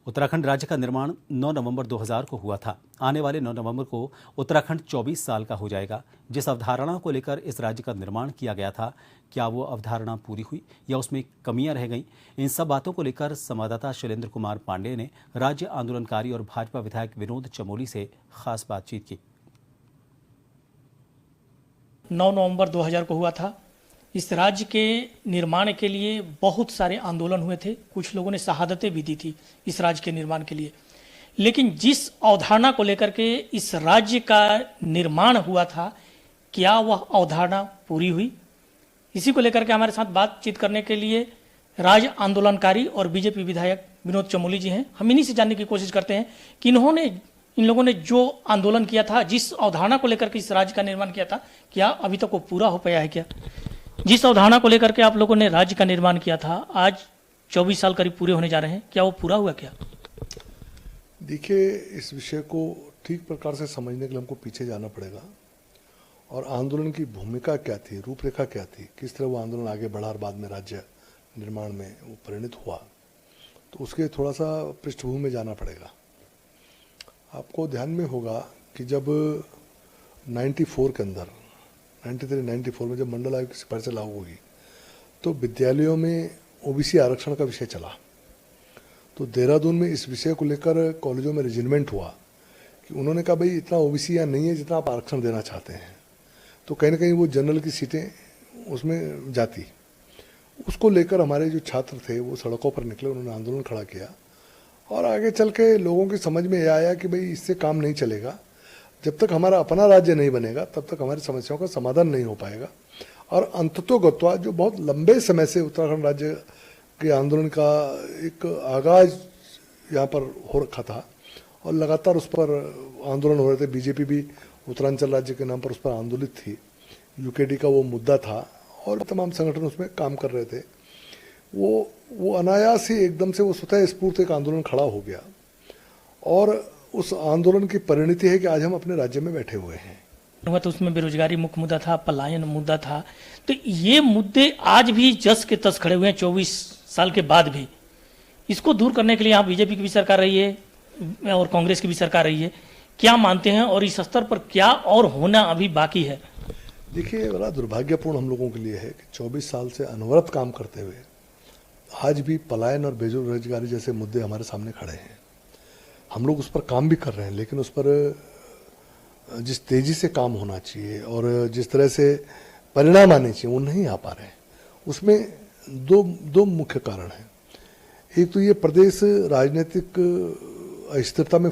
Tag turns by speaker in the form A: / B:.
A: उत्तराखंड राज्य का निर्माण 9 नवंबर 2000 को हुआ था। आने वाले 9 नवंबर को उत्तराखंड 24 साल का हो जाएगा। जिस अवधारणा को लेकर इस राज्य का निर्माण किया गया था, क्या वो अवधारणा पूरी हुई या उसमें कमियां रह गईं? इन सब बातों को लेकर संवाददाता शैलेंद्र कुमार पांडेय ने राज्य आंदोलनकारी और भाजपा विधायक विनोद चमोली से खास बातचीत की।
B: 9 नवंबर 2000 को हुआ था। इस राज्य के निर्माण के लिए बहुत सारे आंदोलन हुए थे। कुछ लोगों ने शहादतें भी दी थी इस राज्य के निर्माण के लिए। लेकिन जिस अवधारणा को लेकर के इस राज्य का निर्माण हुआ था, क्या वह अवधारणा पूरी हुई? इसी को लेकर के हमारे साथ बातचीत करने के लिए राज्य आंदोलनकारी और बीजेपी विधायक विनोद चमोली जी हैं। हम इन्हीं से जानने की कोशिश करते हैं कि इन लोगों ने जो आंदोलन किया था, जिस अवधारणा को लेकर के इस राज्य का निर्माण किया था, क्या अभी तक वो पूरा हो पाया है? क्या जिस अवधारणा को लेकर के आप लोगों ने राज्य का निर्माण किया था, आज 24 साल करीब पूरे होने जा रहे हैं, क्या वो पूरा हुआ? क्या
C: देखिए, इस विषय को ठीक प्रकार से समझने के लिए हमको पीछे जाना पड़ेगा और आंदोलन की भूमिका क्या थी, रूपरेखा क्या थी, किस तरह वो आंदोलन आगे बढ़ा और बाद में राज्य निर्माण में वो परिणत हुआ, तो उसके थोड़ा सा पृष्ठभूमि में जाना पड़ेगा। आपको ध्यान में होगा कि जब 94 के अंदर 93-94 में जब मंडल आयोग की सिफारिशें लागू हुई तो विद्यालयों में ओबीसी आरक्षण का विषय चला। तो देहरादून में इस विषय को लेकर कॉलेजों में रेजिमेंट हुआ कि उन्होंने कहा, भाई इतना ओबीसी यहाँ नहीं है जितना आप आरक्षण देना चाहते हैं। तो कहीं ना कहीं वो जनरल की सीटें उसमें जाती। उसको लेकर हमारे जो छात्र थे वो सड़कों पर निकले, उन्होंने आंदोलन खड़ा किया और आगे चल के लोगों की समझ में यह आया कि भाई इससे काम नहीं चलेगा। जब तक हमारा अपना राज्य नहीं बनेगा तब तक हमारी समस्याओं का समाधान नहीं हो पाएगा। और अंततोगत्वा जो बहुत लंबे समय से उत्तराखंड राज्य के आंदोलन का एक आगाज यहाँ पर हो रखा था और लगातार उस पर आंदोलन हो रहे थे। बीजेपी भी उत्तरांचल राज्य के नाम पर उस पर आंदोलित थी। यूकेडी का वो मुद्दा था और तमाम संगठन उसमें काम कर रहे थे। वो अनायास ही एकदम से वो स्वतः स्फूर्त एक आंदोलन खड़ा हो गया और उस आंदोलन की परिणति है कि आज हम अपने राज्य में बैठे हुए हैं।
B: तो उसमें बेरोजगारी मुख्य मुद्दा था, पलायन मुद्दा था। तो ये मुद्दे आज भी जस के तस खड़े हुए हैं 24 साल के बाद भी। इसको दूर करने के लिए यहाँ बीजेपी की भी सरकार रही है और कांग्रेस की भी सरकार रही है। क्या मानते हैं और इस स्तर पर क्या और होना अभी बाकी है?
C: देखिए, बड़ा दुर्भाग्यपूर्ण हम लोगों के लिए है कि 24 साल से अनवरत काम करते हुए आज भी पलायन और बेरोजगारी जैसे मुद्दे हमारे सामने खड़े हैं। हम लोग उस पर काम भी कर रहे हैं, लेकिन उस पर जिस तेजी से काम होना चाहिए और जिस तरह से परिणाम आने चाहिए वो नहीं आ पा रहे हैं। उसमें दो मुख्य कारण हैं। एक तो ये प्रदेश राजनीतिक अस्थिरता में